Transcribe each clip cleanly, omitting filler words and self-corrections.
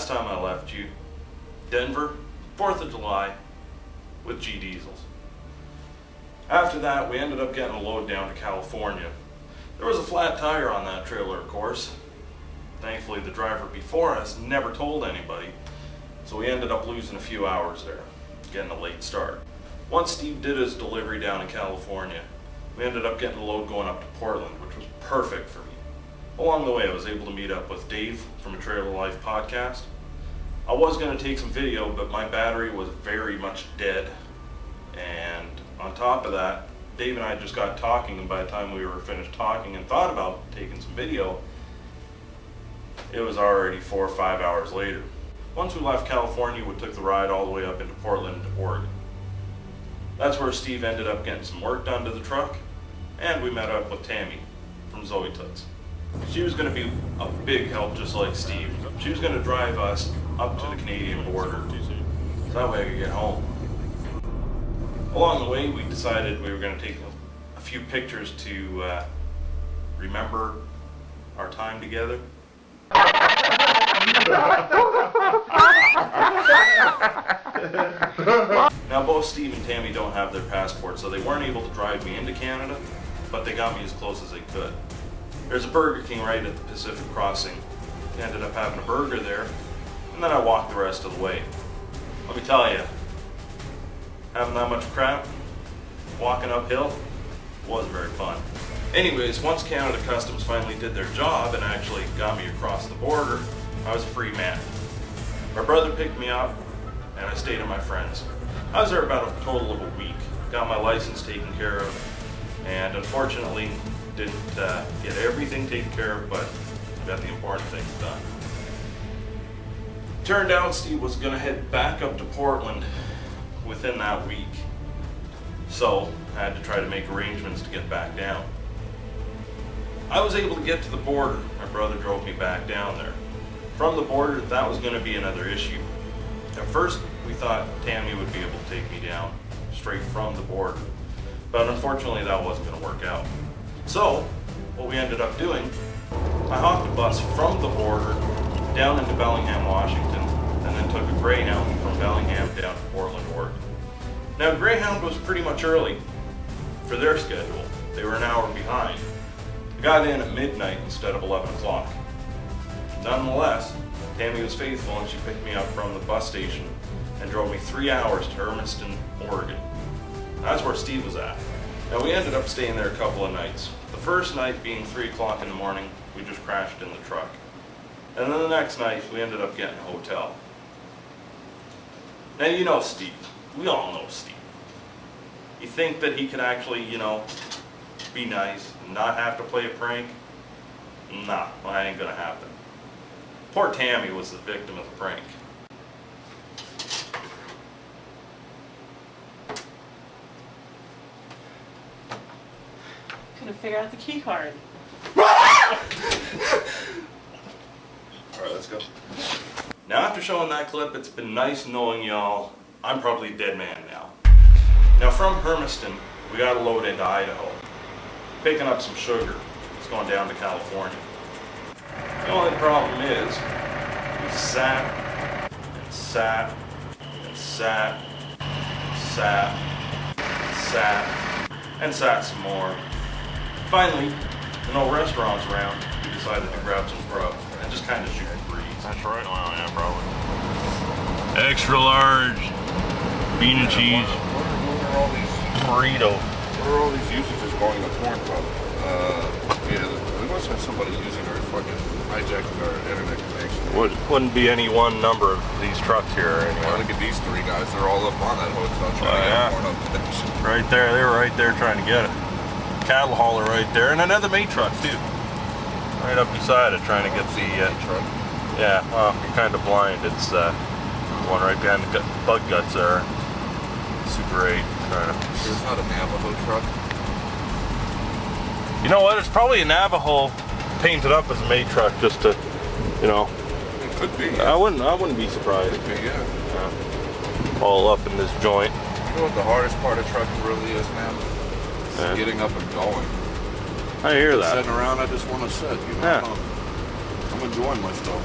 last time I left you, Denver, 4th of July, with G Diesels. After that, we ended up getting a load down to California. There was a flat tire on that trailer, of course. Thankfully, the driver before us never told anybody, so we ended up losing a few hours there, getting a late start. Once Steve did his delivery down in California, we ended up getting a load going up to Portland, which was perfect for me. Along the way, I was able to meet up with Dave from a Trailer Life podcast. I was going to take some video, but my battery was very much dead. And on top of that, Dave and I just got talking, and by the time we were finished talking and thought about taking some video, it was already 4 or 5 hours later. Once we left California, we took the ride all the way up into Portland, Oregon. That's where Steve ended up getting some work done to the truck, and we met up with Tammy from Zoe Toots. She was going to be a big help, just like Steve. She was going to drive us up to the Canadian border, so that way I could get home. Along the way, we decided we were going to take a few pictures to remember our time together. Now, both Steve and Tammy don't have their passports, so they weren't able to drive me into Canada, but they got me as close as they could. There's a Burger King right at the Pacific Crossing. I ended up having a burger there, and then I walked the rest of the way. Let me tell you, having that much crap, walking uphill, wasn't very fun. Anyways, once Canada Customs finally did their job and actually got me across the border, I was a free man. My brother picked me up, and I stayed at my friend's. I was there about a total of a week, got my license taken care of, and unfortunately didn't get everything taken care of, but got the important things done. Turned out Steve was going to head back up to Portland within that week, so I had to try to make arrangements to get back down. I was able to get to the border. My brother drove me back down there. From the border, that was going to be another issue. At first, we thought Tammy would be able to take me down straight from the border, but unfortunately that wasn't going to work out. So, what we ended up doing, I hopped a bus from the border down into Bellingham, Washington, and then took a Greyhound from Bellingham down to Portland, Oregon. Now, Greyhound was pretty much early for their schedule. They were an hour behind. I got in at midnight instead of 11 o'clock. Nonetheless, Tammy was faithful and she picked me up from the bus station and drove me 3 hours to Hermiston, Oregon. That's where Steve was at. Now, we ended up staying there a couple of nights. The first night being 3 o'clock in the morning, we just crashed in the truck. And then the next night, we ended up getting a hotel. Now, you know Steve. We all know Steve. You think that he could actually, be nice and not have to play a prank? Nah, that ain't gonna happen. Poor Tammy was the victim of the prank. Couldn't figure out the key card. Alright, let's go. Now, after showing that clip, it's been nice knowing y'all. I'm probably a dead man now. Now, from Hermiston, we got a load into Idaho. Picking up some sugar. It's going down to California. The only problem is, we sat, and sat, and sat, and sat, and sat, and sat some more. Finally, with no restaurants around, we decided to grab some grub and just kind of shoot the breeze. That's right, well, yeah, probably. Extra large, bean and cheese, What are all these? burrito. What are all these usages going to porn about? Yeah, we must have somebody using our fucking hijacking our internet connection. Wouldn't be any one number of these trucks here Well, anymore. look at these three guys. They're all up on that hotel trying to yeah. get porn up connection. Right there, they were right there trying to get it. Cattle hauler right there, and another May truck too. Right up beside it, trying to get the. Truck. Yeah, well, you're kind of blind. It's one right behind the bug guts there. Super 8. Trying to. It's not a Navajo truck. You know what? It's probably a Navajo painted up as a May truck, just to, It could be. I wouldn't be surprised. Could be, yeah. All up in this joint. You know what the hardest part of trucking really is, man? It's Yeah. getting up and going. I hear that. Sitting around, I just want to sit. Yeah. I'm enjoying myself.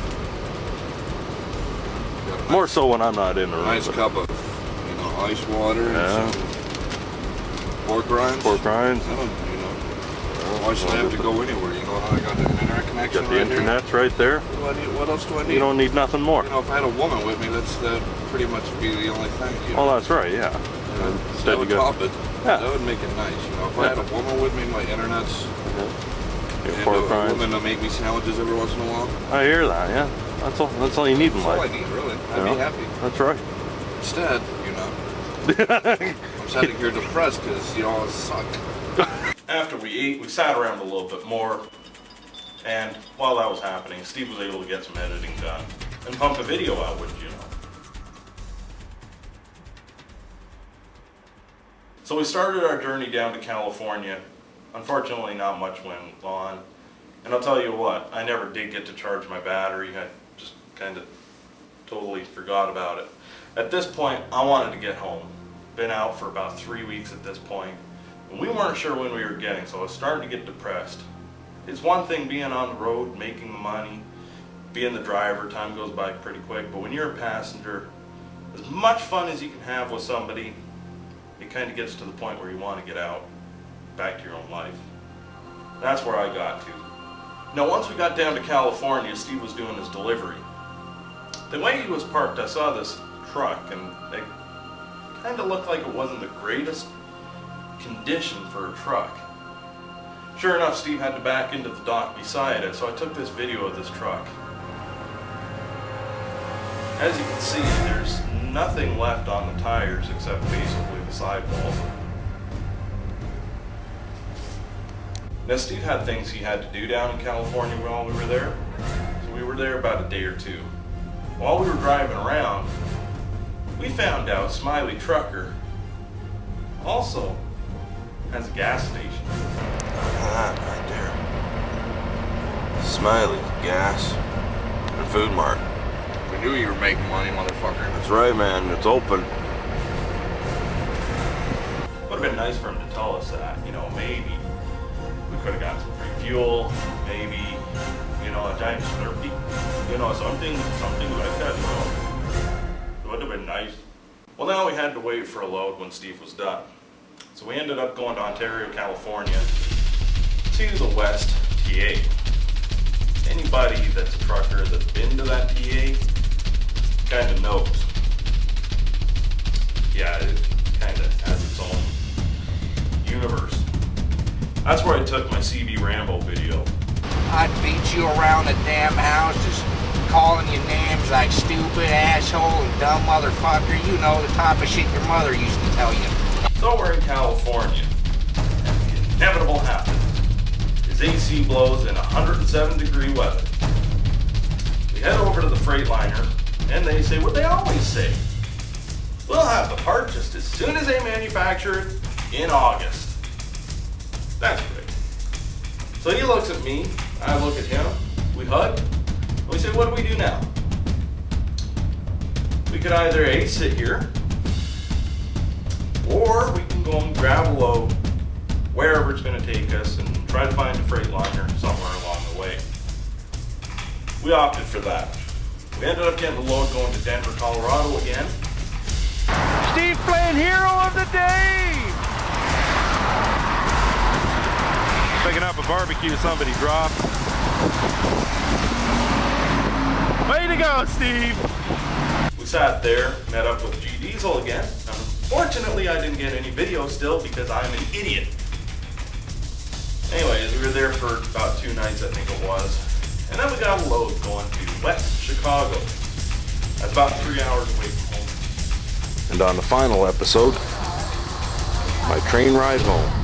got a More so when I'm not in the room. nice but cup of, ice water Yeah. and some pork rinds. pork rinds. I don't, why should I have to go anywhere? I got the internet connection Got the right internet's right there. here. What do I need? What else do I need? You don't need nothing more. If I had a woman with me, that'd pretty much be the only thing. Oh, that's right, yeah. that Instead you would go, top it. Yeah. That would make it nice. If I had a woman with me, my internet's your and pork a rinds. woman to make me sandwiches every once in a while. I hear that, yeah. That's all you need in That's all I life. need, really. I'd You know? be happy. That's right. Instead, I'm sitting here depressed because y'all suck. After we ate, we sat around a little bit more, and while that was happening, Steve was able to get some editing done and pump a video out, wouldn't you know. So we started our journey down to California. Unfortunately, not much went on, and I'll tell you what, I never did get to charge my battery. I just kind of totally forgot about it. At this point, I wanted to get home. Been out for about 3 weeks at this point. And we weren't sure when we were getting, so I was starting to get depressed. It's one thing being on the road, making the money, being the driver, time goes by pretty quick, but when you're a passenger, as much fun as you can have with somebody, it kind of gets to the point where you want to get out, back to your own life. That's where I got to. Now once we got down to California, Steve was doing his delivery. The way he was parked, I saw this truck, and it kind of looked like it wasn't the greatest condition for a truck. Sure enough, Steve had to back into the dock beside it, so I took this video of this truck. As you can see, there's nothing left on the tires except basically the sidewalls. Now Steve had things he had to do down in California while we were there, so we were there about a day or two. While we were driving around, we found out Smiley Trucker also has a gas station. Right there. Smiley, gas, and Food Mart. We knew you were making money, motherfucker. That's right, man. It's open. Would have been nice for him to tell us that, maybe we could have got some free fuel, maybe, a giant Slurpee, something like that, It would have been nice. Well, now we had to wait for a load when Steve was done. So we ended up going to Ontario, California, to the West TA. Anybody that's a trucker that's been to that TA kind of knows. Yeah, it kind of has its own universe. That's where I took my CB Rambo video. I'd beat you around the damn house, just calling you names like stupid, asshole, and dumb motherfucker. You know the type of shit your mother used to tell you. So we're in California, and the inevitable happens is AC blows in 107-degree weather. We head over to the Freightliner, and they say what they always say. We'll have the part just as soon as they manufacture it in August. That's great. So he looks at me, I look at him, we hug, and we say, what do we do now? We could either A, sit here, or we can go and grab a load wherever it's going to take us and try to find a Freightliner somewhere along the way. We opted for that. We ended up getting a load going to Denver, Colorado again. Steve playing hero of the day! Picking up a barbecue somebody dropped. Way to go, Steve! We sat there, met up with G Diesel again. Unfortunately, I didn't get any video still because I'm an idiot. Anyways, we were there for about 2 nights, I think it was. And then we got a load going to West Chicago. That's about 3 hours away from home. And on the final episode, my train ride home.